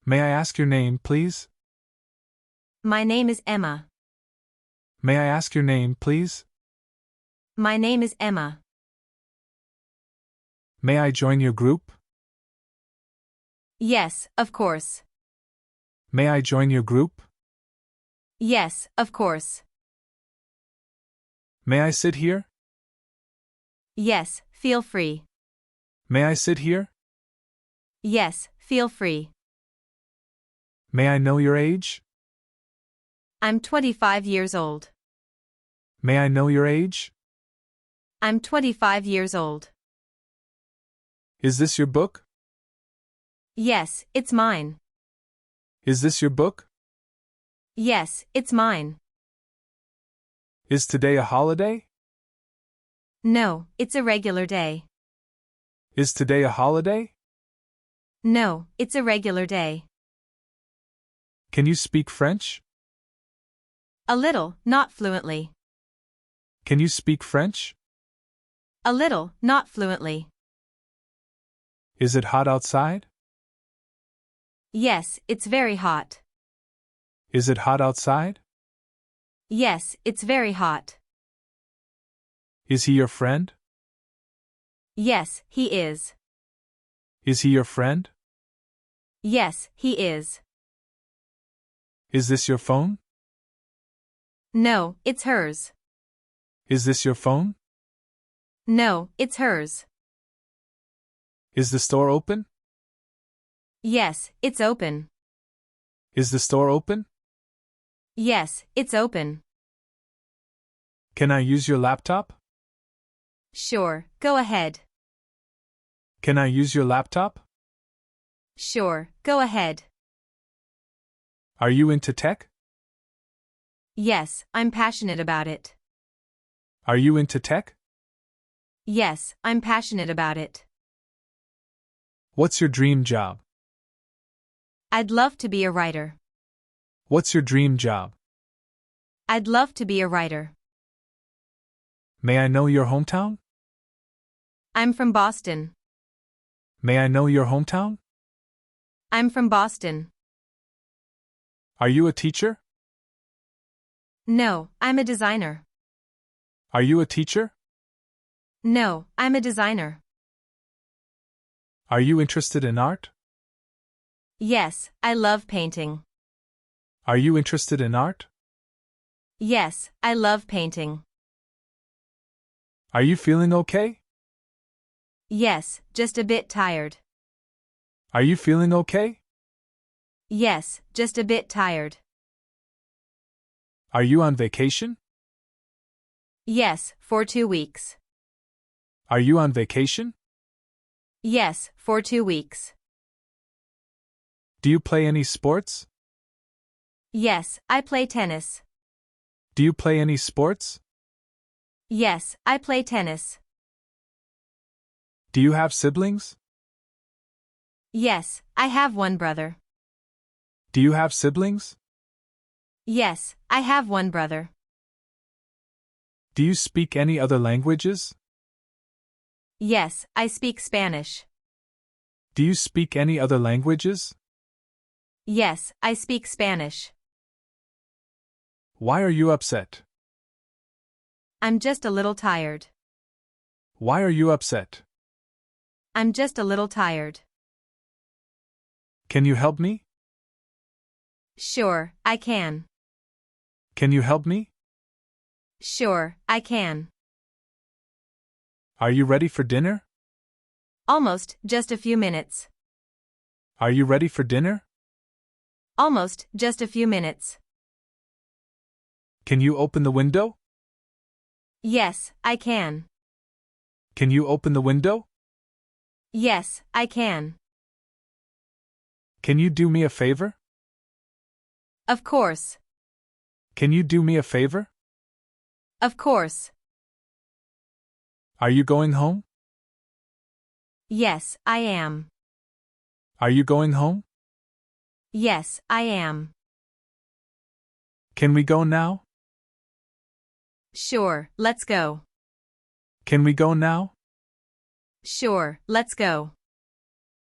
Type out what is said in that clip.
May I ask your name, please? My name is Emma. May I ask your name, please? My name is Emma. May I join your group? Yes, of course. May I join your group? Yes, of course. May I sit here? Yes, feel free. May I sit here? Yes, feel free. May I know your age? I'm 25 years old. May I know your age? I'm 25 years old. Is this your book? Yes, it's mine. Is this your book? Yes, it's mine. Is today a holiday? No, it's a regular day. Is today a holiday? No, it's a regular day. Can you speak French? A little, not fluently. Can you speak French? A little, not fluently. Is it hot outside? Yes, it's very hot. Is it hot outside? Yes, it's very hot. Is he your friend? Yes, he is. Is he your friend? Yes, he is. Is this your phone? No, it's hers. Is this your phone? No, it's hers. Is the store open? Yes, it's open. Is the store open? Yes, it's open. Can I use your laptop? Sure, go ahead. Can I use your laptop? Sure, go ahead. Are you into tech? Yes, I'm passionate about it. Are you into tech? Yes, I'm passionate about it. What's your dream job? I'd love to be a writer. What's your dream job? I'd love to be a writer. May I know your hometown? I'm from Boston. May I know your hometown? I'm from Boston. Are you a teacher? No, I'm a designer. Are you a teacher? No, I'm a designer. Are you interested in art? Yes, I love painting. Are you interested in art? Yes, I love painting. Are you feeling okay? Yes, just a bit tired. Are you feeling okay? Yes, just a bit tired. Are you on vacation? Yes, for 2 weeks. Are you on vacation? Yes, for 2 weeks. Do you play any sports? Yes, I play tennis. Do you play any sports? Yes, I play tennis. Do you have siblings? Yes, I have one brother. Do you have siblings? Yes, I have one brother. Do you speak any other languages? Yes, I speak Spanish. Do you speak any other languages? Yes, I speak Spanish. Why are you upset? I'm just a little tired. Why are you upset? I'm just a little tired. Can you help me? Sure, I can. Can you help me? Sure, I can. Are you ready for dinner? Almost, just a few minutes. Are you ready for dinner? Almost, just a few minutes. Can you open the window? Yes, I can. Can you open the window? Yes, I can. Can you do me a favor? Of course. Can you do me a favor? Of course. Are you going home? Yes, I am. Are you going home? Yes, I am. Can we go now? Sure, let's go. Can we go now? Sure, let's go.